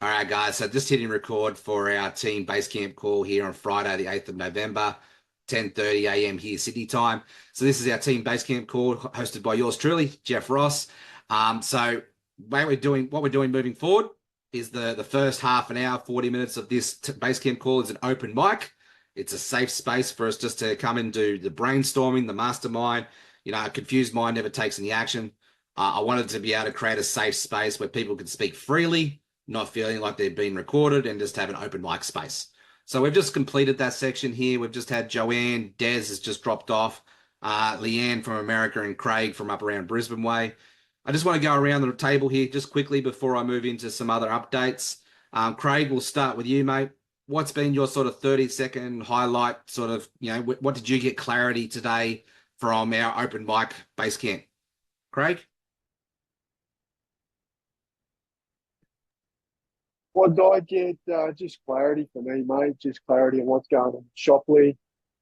All right, guys. So just hitting record for our team Basecamp call here on Friday, the 8th of November, 10:30 a.m. here Sydney time. So this is our team Basecamp call hosted by yours truly, Jeff Ross. So what we're doing moving forward is the first half an hour, 40 minutes of this Basecamp call is an open mic. It's a safe space for us just to come and do the brainstorming, the mastermind. A confused mind never takes any action. I wanted to be able to create a safe space where people can speak freely, not feeling like they've been recorded, and just have an open mic space. So we've just completed that section here. We've just had Joanne, Des has just dropped off, Leanne from America, and Craig from up around Brisbane way. I just want to go around the table here just quickly before I move into some other updates. Craig, we'll start with you, mate. What's been your sort of 30-second highlight, sort of, what did you get clarity today from our open mic base camp? Craig? What I get, just clarity for me, mate. Just clarity on what's going on Shopley.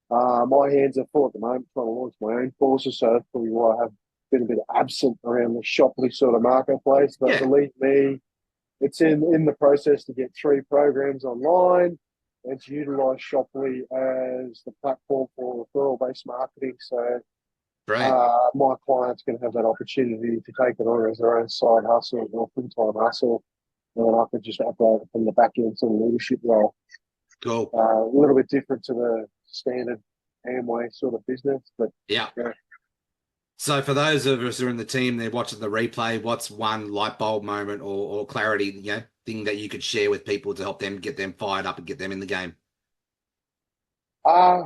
My hands are full at the moment trying to launch my own courses, so that's probably why I have been a bit absent around the Shopley sort of marketplace. But Yeah, believe me, it's in the process to get 3 programs online and to utilise Shopley as the platform for referral-based marketing. So brilliant. my clients can have that opportunity to take it on as their own side hustle or full-time hustle. And then I could just operate from the back end to the leadership role. Cool. A little bit different to the standard Amway sort of business, but Yeah. yeah. So for those of us who are in the team, they're watching the replay, what's one light bulb moment or clarity, thing that you could share with people to help them get them fired up and get them in the game? Uh,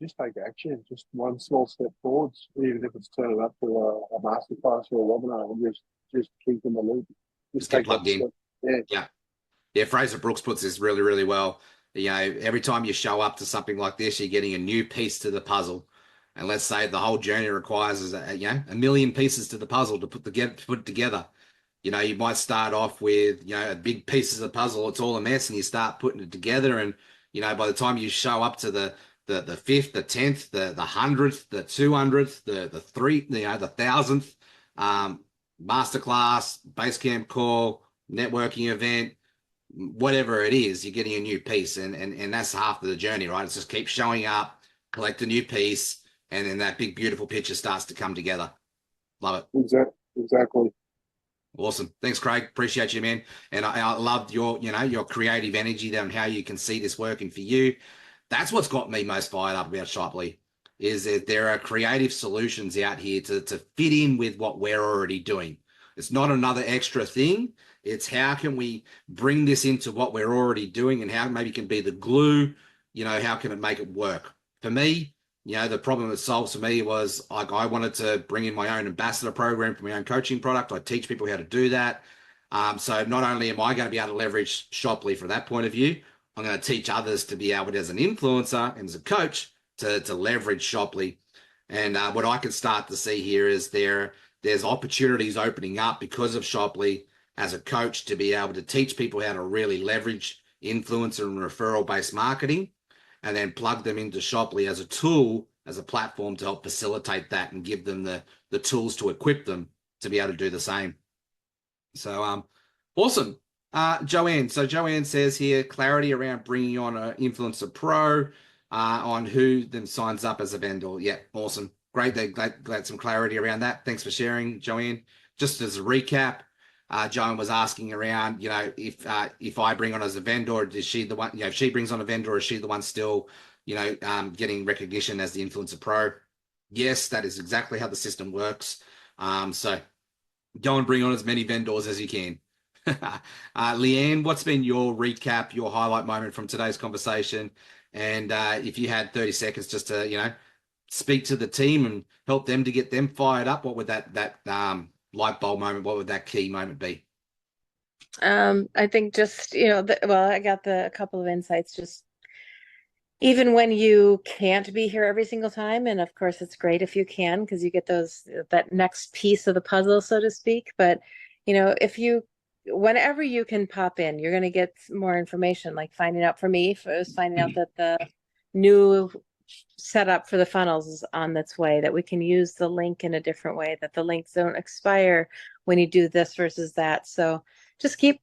just take action, just one small step forwards, even if it's turning up to a masterclass or a webinar, and just keep in the loop. Just Just get take that plugged in. step. Yeah, Yeah. Yeah, Fraser Brooks puts this really, really well. Every time you show up to something like this, you're getting a new piece to the puzzle. And let's say the whole journey requires a million pieces to the puzzle to put it together. You might start off with, a big pieces of the puzzle. It's all a mess, and you start putting it together. And, by the time you show up to the fifth, the 10th, the 100th, the 200th, the three, the thousandth, masterclass, base camp call, networking event, whatever it is, you're getting a new piece, and that's half of the journey, right? It's just keep showing up, collect a new piece, and then that big beautiful picture starts to come together. Love it. exactly. Awesome. Thanks, Craig. Appreciate you, man. And I loved your creative energy there and how you can see this working for you. That's what's got me most fired up about Shopley is that there are creative solutions out here to fit in with what we're already doing. It's not another extra thing. It's how can we bring this into what we're already doing and how maybe can be the glue, how can it make it work? For me, the problem it solves for me was like I wanted to bring in my own ambassador program for my own coaching product. I teach people how to do that. So not only am I going to be able to leverage Shopley from that point of view, I'm going to teach others to be able to, as an influencer and as a coach, to leverage Shopley. And what I can start to see here is there's opportunities opening up because of Shopley as a coach to be able to teach people how to really leverage influencer and referral-based marketing and then plug them into Shopley as a tool, as a platform to help facilitate that and give them the tools to equip them to be able to do the same. So awesome. Joanne. So Joanne says here, clarity around bringing on an influencer pro on who then signs up as a vendor. Yeah, awesome. Great. Glad some clarity around that. Thanks for sharing, Joanne. Just as a recap, Joan was asking around, if I bring on as a vendor, is she the one, if she brings on a vendor, is she the one still, getting recognition as the influencer pro? Yes, that is exactly how the system works. So go and bring on as many vendors as you can. Leanne, what's been your recap, your highlight moment from today's conversation? And if you had 30 seconds just to, speak to the team and help them to get them fired up, what would that light bulb moment, what would that key moment be? I think just, I got a couple of insights. Just even when you can't be here every single time, and of course it's great if you can because you get that next piece of the puzzle, so to speak. But whenever you can pop in, you're going to get more information. Like finding out, for me, it was finding out that the new setup for the funnels is on its way, that we can use the link in a different way, that the links don't expire when you do this versus that. So just keep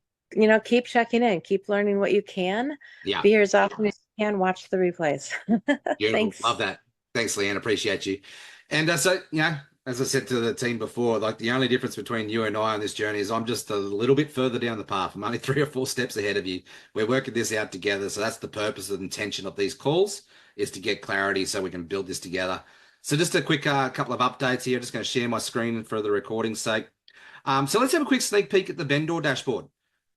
keep checking in, keep learning what you can, Yeah. be here as often as you can, watch the replays. Beautiful. Thanks. Love that. Thanks, Leanne. Appreciate you. And so, as I said to the team before, like the only difference between you and I on this journey is I'm just a little bit further down the path. I'm only 3 or 4 steps ahead of you. We're working this out together. So that's the purpose and intention of these calls, is to get clarity so we can build this together. So just a quick couple of updates here. I'm just going to share my screen for the recording's sake. So let's have a quick sneak peek at the vendor dashboard.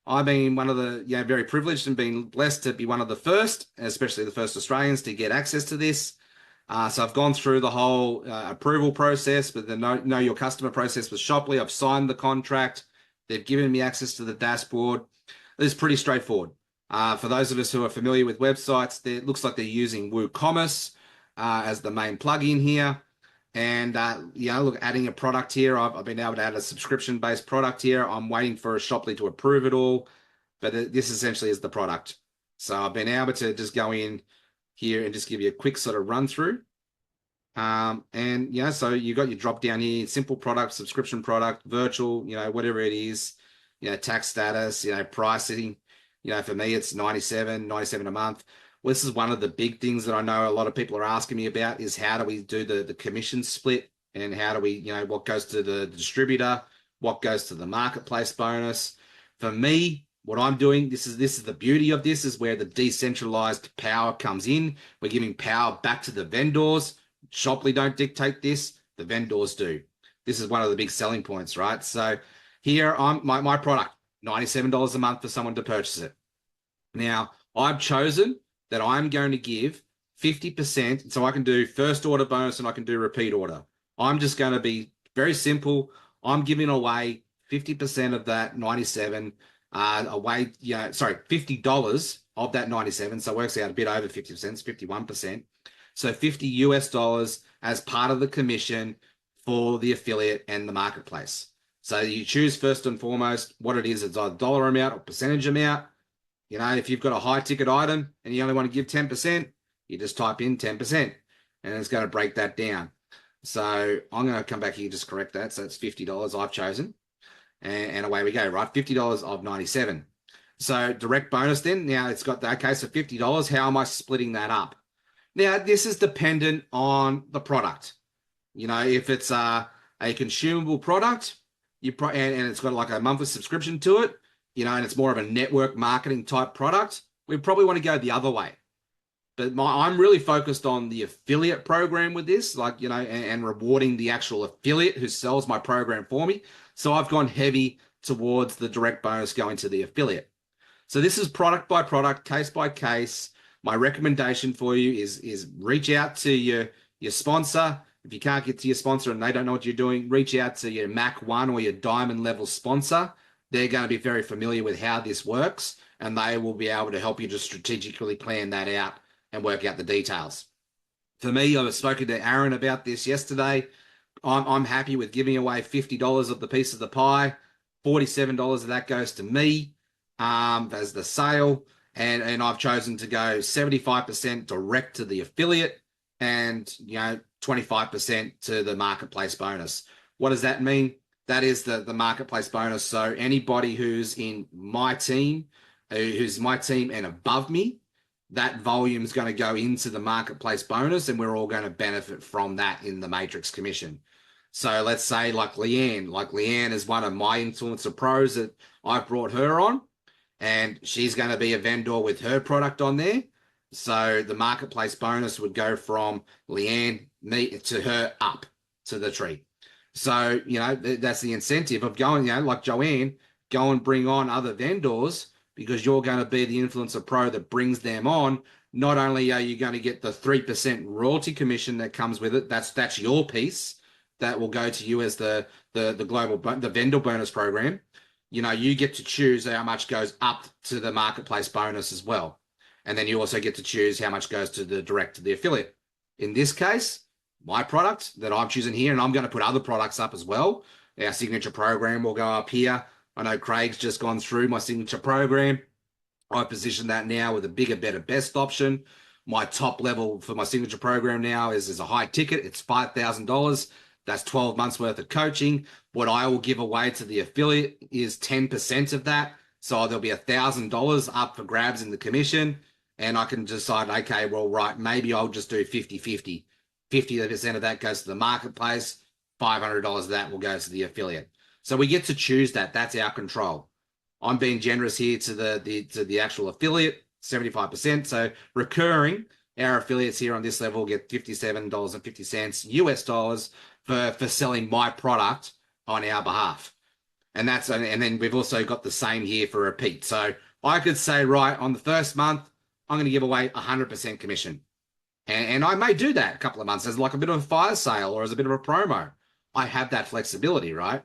I've been one of the, very privileged and been blessed to be one of the first, especially the first Australians, to get access to this. So I've gone through the whole approval process, but the know your customer process with Shopley. I've signed the contract. They've given me access to the dashboard. It's pretty straightforward. For those of us who are familiar with websites, it looks like they're using WooCommerce as the main plugin here. And, look, adding a product here. I've been able to add a subscription-based product here. I'm waiting for a Shopley to approve it all, but this essentially is the product. So I've been able to just go in here and just give you a quick sort of run through. So you got your drop down here, simple product, subscription product, virtual, whatever it is, tax status, pricing, for me, it's 97 a month. Well, this is one of the big things that I know a lot of people are asking me about, is how do we do the commission split, and how do we, what goes to the distributor, what goes to the marketplace bonus. For me, what I'm doing, this is the beauty of this, is where the decentralized power comes in. We're giving power back to the vendors. Shopley don't dictate this, the vendors do. This is one of the big selling points, right? So here, my product, $97 a month for someone to purchase it. Now, I've chosen that I'm going to give 50%, so I can do first order bonus and I can do repeat order. I'm just going to be very simple. I'm giving away 50% of that 97 away, $50 of that 97. So it works out a bit over 50%, it's 51%. So $50 as part of the commission for the affiliate and the marketplace. So you choose first and foremost what it is. It's either dollar amount or percentage amount. If you've got a high ticket item and you only want to give 10%, you just type in 10% and it's going to break that down. So I'm going to come back here, just correct that. So it's $50 I've chosen, and away we go, right? $50 of 97. So direct bonus then, now it's got the, okay, so $50, how am I splitting that up? Now, this is dependent on the product. If it's a consumable product, and it's got like a monthly subscription to it, and it's more of a network marketing type product, we probably want to go the other way. But I'm really focused on the affiliate program with this, and rewarding the actual affiliate who sells my program for me. So I've gone heavy towards the direct bonus going to the affiliate. So this is product by product, case by case. My recommendation for you is reach out to your sponsor. If you can't get to your sponsor and they don't know what you're doing, reach out to your Mac 1 or your Diamond level sponsor. They're going to be very familiar with how this works, and they will be able to help you to strategically plan that out and work out the details. For me, I was spoken to Aaron about this yesterday. I'm happy with giving away $50 of the piece of the pie. $47 of that goes to me as the sale, and I've chosen to go 75% direct to the affiliate, and 25% to the marketplace bonus. What does that mean? That is the marketplace bonus. So anybody who's in my team, who's my team and above me, that volume is going to go into the marketplace bonus, and we're all going to benefit from that in the matrix commission. So let's say like Leanne is one of my influencer pros that I've brought her on, and she's going to be a vendor with her product on there. So the marketplace bonus would go from Leanne, me, to her up to the tree. So, that's the incentive of going, like Joanne, go and bring on other vendors, because you're going to be the influencer pro that brings them on. Not only are you going to get the 3% royalty commission that comes with it, that's your piece that will go to you as the vendor bonus program. You get to choose how much goes up to the marketplace bonus as well. And then you also get to choose how much goes to the direct to the affiliate. In this case, my product that I'm choosing here, and I'm going to put other products up as well. Our signature program will go up here. I know Craig's just gone through my signature program. I position that now with a bigger, better, best option. My top level for my signature program now is a high ticket. It's $5,000. That's 12 months worth of coaching. What I will give away to the affiliate is 10% of that. So there'll be $1,000 up for grabs in the commission. And I can decide, okay, well, right, maybe I'll just do 50-50. 50% of that goes to the marketplace. $500 of that will go to the affiliate. So we get to choose that. That's our control. I'm being generous here to the actual affiliate, 75%. So recurring, our affiliates here on this level get $57.50 US dollars for selling my product on our behalf. And then we've also got the same here for repeat. So I could say, right, on the first month, I'm going to give away 100% commission. And I may do that a couple of months as like a bit of a fire sale or as a bit of a promo. I have that flexibility, right?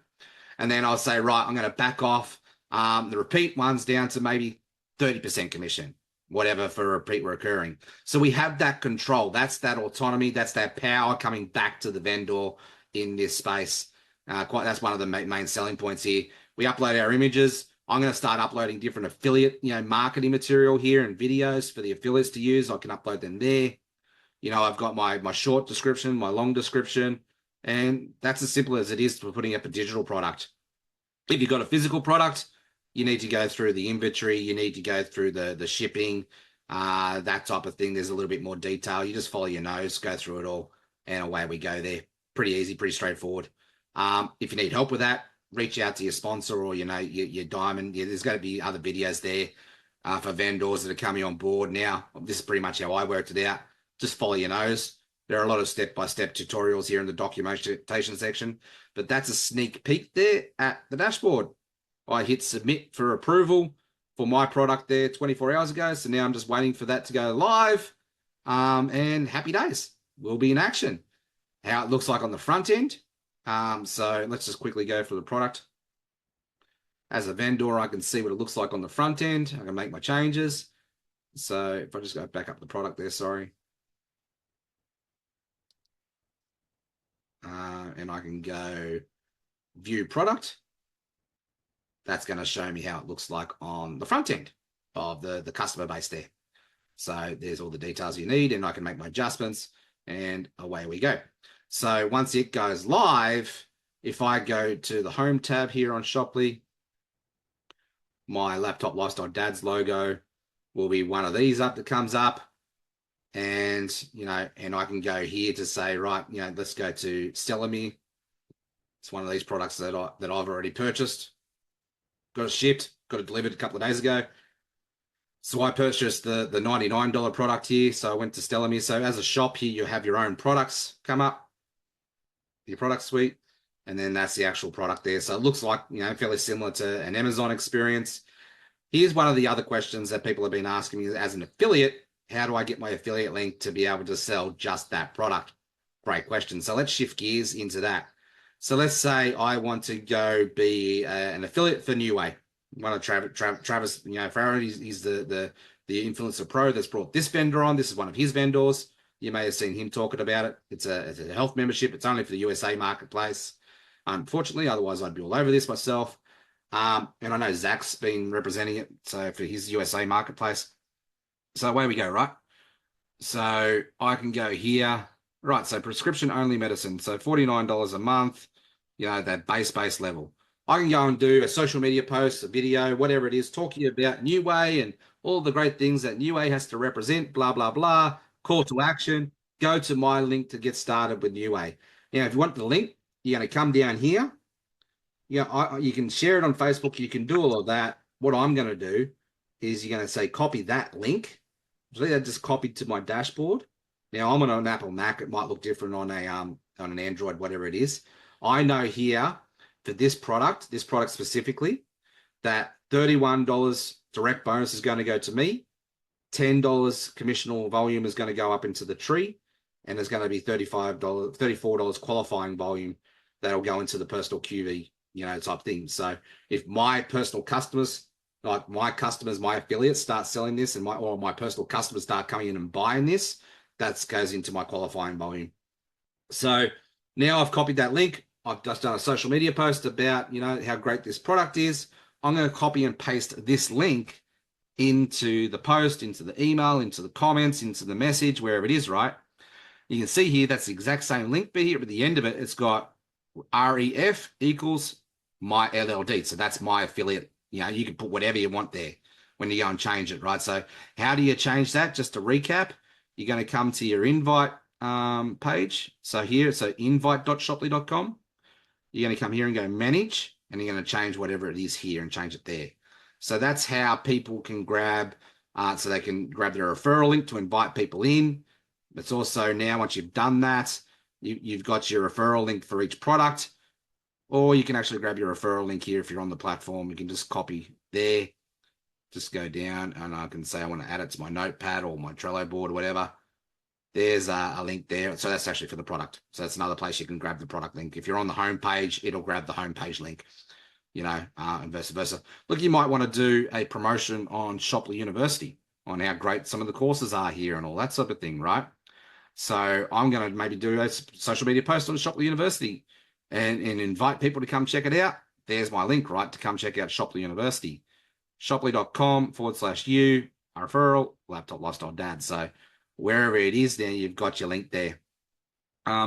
And then I'll say, right, I'm going to back off the repeat ones down to maybe 30% commission, whatever for repeat recurring. So we have that control. That's that autonomy. That's that power coming back to the vendor in this space. That's one of the main selling points here. We upload our images. I'm going to start uploading different affiliate, marketing material here and videos for the affiliates to use. I can upload them there. I've got my short description, my long description, and that's as simple as it is for putting up a digital product. If you've got a physical product, you need to go through the inventory. You need to go through the shipping, that type of thing. There's a little bit more detail. You just follow your nose, go through it all, and away we go there. Pretty easy, pretty straightforward. If you need help with that, reach out to your sponsor or, your diamond. There's going to be other videos there for vendors that are coming on board now. This is pretty much how I worked it out. Just follow your nose. There are a lot of step-by-step tutorials here in the documentation section, but that's a sneak peek there at the dashboard. I hit submit for approval for my product there 24 hours ago. So now I'm just waiting for that to go live. And happy days. We'll be in action. How it looks like on the front end. So let's just quickly go for the product. As a vendor, I can see what it looks like on the front end. I can make my changes. So if I just go back up the product there, sorry. And I can go view product. That's going to show me how it looks like on the front end of the customer base there. So there's all the details you need, and I can make my adjustments, and away we go. So once it goes live, if I go to the home tab here on Shoply, my Laptop Lifestyle Dads logo will be one of these up that comes up. And, and I can go here to say, right, let's go to Stellamy. It's one of these products that I've already purchased. Got it shipped, got it delivered a couple of days ago. So I purchased the $99 product here. So I went to Stellamy. So as a shop here, you have your own products come up, your product suite, and then that's the actual product there. So it looks like, fairly similar to an Amazon experience. Here's one of the other questions that people have been asking me as an affiliate. How do I get my affiliate link to be able to sell just that product? Great question. So let's shift gears into that. So let's say I want to go be an affiliate for New Way. One of Travis, Farron, he's the influencer pro that's brought this vendor on. This is one of his vendors. You may have seen him talking about it. It's a health membership. It's only for the USA marketplace. Unfortunately, otherwise I'd be all over this myself. And I know Zach's been representing it. So for his USA marketplace. So away we go, right? So I can go here. Right, so prescription only medicine. So $49 a month, that base level. I can go and do a social media post, a video, whatever it is, talking about New Way and all the great things that New Way has to represent, blah, blah, blah. Call to action. Go to my link to get started with New Way. Now, if you want the link, you're going to come down here. You can share it on Facebook. You can do all of that. What I'm going to do is you're going to say, copy that link. So that just copied to my dashboard. Now I'm on an Apple Mac. It might look different on an Android, whatever it is. I know here for this product specifically, that $31 direct bonus is going to go to me. $10 commissional volume is going to go up into the tree, and there's going to be $34 qualifying volume that'll go into the personal QV, type thing. So if my personal customers, like my customers, my affiliates start selling this, and my personal customers start coming in and buying this, that goes into my qualifying volume. So now I've copied that link. I've just done a social media post about, how great this product is. I'm going to copy and paste this link into the post, into the email, into the comments, into the message, wherever it is, right? You can see here, that's the exact same link, but here at the end of it, it's got REF equals my LLD. So that's my affiliate, You know, you can put whatever you want there when you go and change it, right? So how do you change that? Just to recap, you're going to come to your invite page. So here, so invite.shoply.com. You're going to come here and go manage, and you're going to change whatever it is here and change it there. So that's how people can grab, so they can grab their referral link to invite people in. It's also now, once you've done that, you've got your referral link for each product, or you can actually grab your referral link here if you're on the platform. You can just copy there, just go down, and I can say I want to add it to my notepad or my Trello board or whatever. There's a link there. So that's actually for the product. So that's another place you can grab the product link. If you're on the home page, it'll grab the home page link, you know, and vice versa. Look, you might want to do a promotion on Shoply University on how great some of the courses are here and all that sort of thing, right? So I'm going to maybe do a social media post on Shoply University and invite people to come check it out. There's my link, right, to come check out Shoply University. Shoply.com/u, referral, laptop lifestyle dad. So wherever it is, then you've got your link there.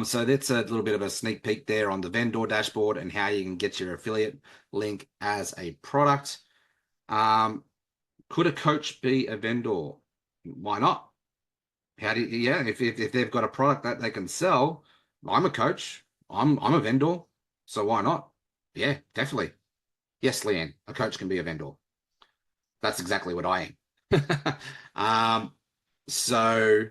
So that's a little bit of a sneak peek there on the vendor dashboard and how you can get your affiliate link as a product. Could a coach be a vendor? Why not? How do you, yeah, if they've got a product that they can sell, I'm a coach, I'm a vendor, so why not? Yeah, definitely. Yes, Leanne, a coach can be a vendor. That's exactly what I am. So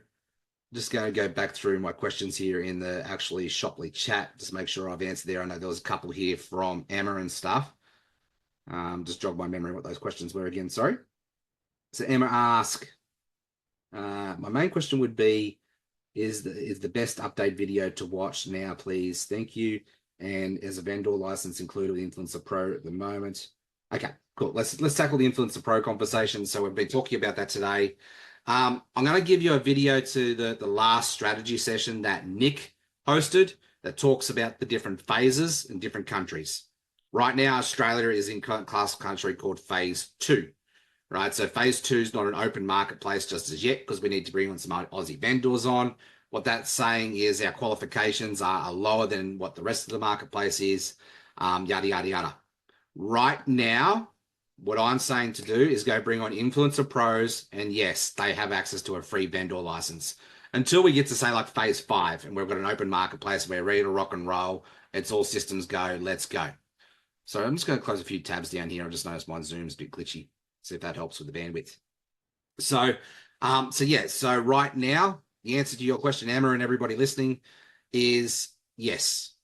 just going to go back through my questions here in the actually Shoply chat, just make sure I've answered there. I know there was a couple here from Emma and stuff. Just jog my memory what those questions were again, sorry. So Emma asked, my main question would be, is the best update video to watch now, please? Thank you. And is a vendor license included with Influencer Pro at the moment? Okay, cool. Let's tackle the Influencer Pro conversation. So we've been talking about that today. I'm going to give you a video to the last strategy session that Nick hosted that talks about the different phases in different countries. Right now, Australia is in class country called phase 2. Right, so phase 2 is not an open marketplace just as yet because we need to bring on some Aussie vendors on. What that's saying is our qualifications are lower than what the rest of the marketplace is, yada, yada, yada. Right now, what I'm saying to do is go bring on Influencer Pros, and yes, they have access to a free vendor license. Until we get to say like phase 5 and we've got an open marketplace, we're ready to rock and roll, it's all systems go, let's go. So I'm just going to close a few tabs down here. I just noticed my Zoom's a bit glitchy. See if that helps with the bandwidth. So right now, the answer to your question, Emma, and everybody listening, is yes.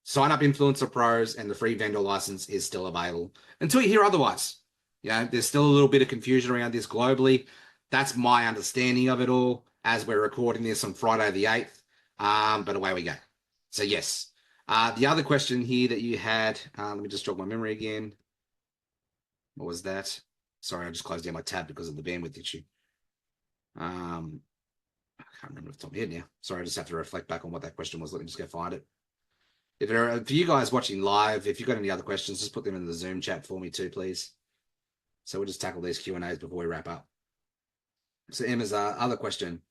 Sign up Influencer Pros and the free vendor license is still available until you hear otherwise. You know, there's still a little bit of confusion around this globally. That's my understanding of it all as we're recording this on Friday the 8th. But away we go. So yes. The other question here that you had, let me just jog my memory again. What was that? Sorry, I just closed down my tab because of the bandwidth issue. I can't remember off the top of my head now. Sorry, I just have to reflect back on what that question was. Let me just go find it. For you guys watching live, if you've got any other questions, just put them in the Zoom chat for me too, please. So we'll just tackle these Q&As before we wrap up. So Emma's other question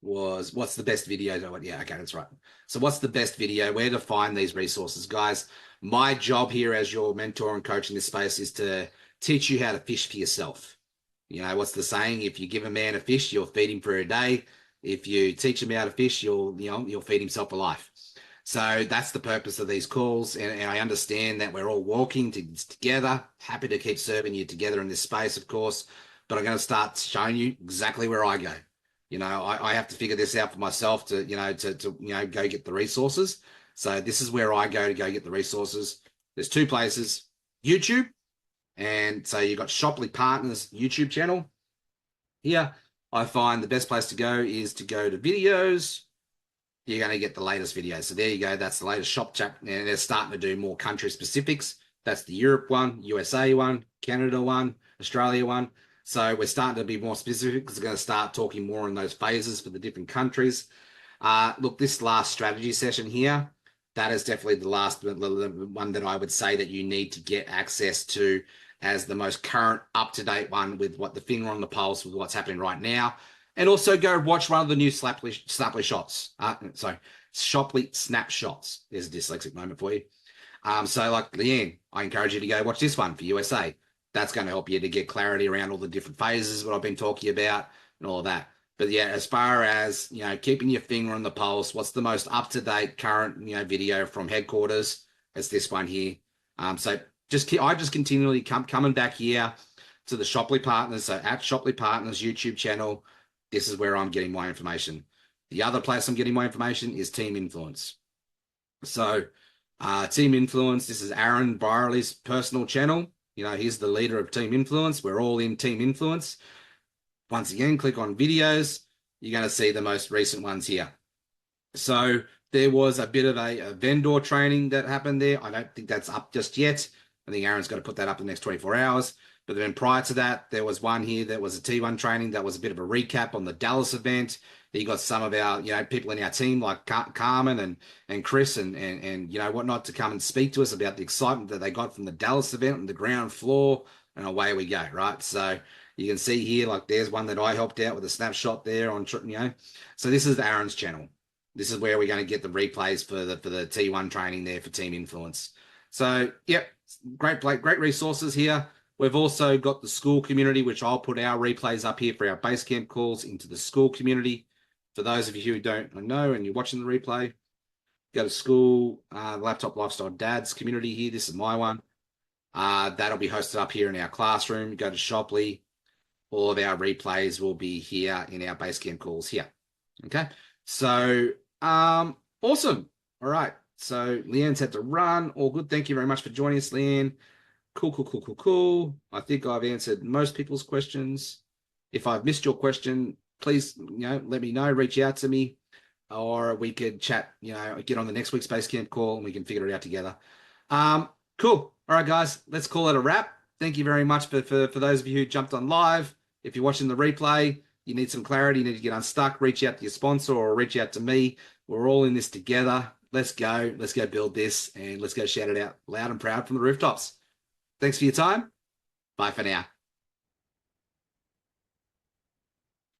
was, what's the best video? Yeah, okay, that's right. So what's the best video? Where to find these resources? Guys, my job here as your mentor and coach in this space is to teach you how to fish for yourself. You know, what's the saying? If you give a man a fish, you'll feed him for a day. If you teach him how to fish, you'll feed himself for life. So that's the purpose of these calls. And I understand that we're all walking together. Happy to keep serving you together in this space, of course. But I'm going to start showing you exactly where I go. You know, I have to figure this out for myself to go get the resources. So this is where I go to go get the resources. There's 2 places, YouTube. And so you've got Shoply Partners YouTube channel. Here, I find the best place to go is to go to videos. You're going to get the latest videos. So there you go. That's the latest shop chat. And they're starting to do more country specifics. That's the Europe one, USA one, Canada one, Australia one. So we're starting to be more specific because we're going to start talking more in those phases for the different countries. Look, this last strategy session here, that is definitely the one that I would say that you need to get access to as the most current, up-to-date one with what the finger on the pulse with what's happening right now. And also go watch one of the new Shoply snapshots. There's a dyslexic moment for you. So like Leanne, I encourage you to go watch this one for USA. That's going to help you to get clarity around all the different phases, what I've been talking about, and all of that. But yeah, as far as, keeping your finger on the pulse, what's the most up-to-date current, video from headquarters? It's this one here. So I just continually coming back here to the Shopley Partners. So at Shopley Partners YouTube channel, this is where I'm getting my information. The other place I'm getting my information is Team Influence. So Team Influence, this is Aaron Byerly's personal channel. He's the leader of Team Influence. We're all in Team Influence. Once again, click on videos. You're going to see the most recent ones here. So there was a bit of a vendor training that happened there. I don't think that's up just yet. I think Aaron's got to put that up in the next 24 hours. But then prior to that, there was one here that was a T1 training that was a bit of a recap on the Dallas event. You got some of our, people in our team like Carmen and Chris and whatnot to come and speak to us about the excitement that they got from the Dallas event on the ground floor, and away we go, right? So you can see here, like there's one that I helped out with a snapshot there on, So this is Aaron's channel. This is where we're going to get the replays for the T1 training there for Team Influence. So, yep, great resources here. We've also got the school community, which I'll put our replays up here for our Basecamp calls into the school community. For those of you who don't know and you're watching the replay, go to school, Laptop Lifestyle Dads community here. This is my one. That'll be hosted up here in our classroom. Go to Shopley. All of our replays will be here in our Basecamp calls here. Okay. So, awesome. All right. So Leanne's had to run. All good. Thank you very much for joining us, Leanne. Cool. I think I've answered most people's questions. If I've missed your question, please, let me know, reach out to me, or we could chat, get on the next week's Basecamp call and we can figure it out together. Cool. All right, guys, let's call it a wrap. Thank you very much for those of you who jumped on live. If you're watching the replay, you need some clarity, you need to get unstuck, reach out to your sponsor or reach out to me. We're all in this together. Let's go build this, and let's go shout it out loud and proud from the rooftops. Thanks for your time. Bye for now.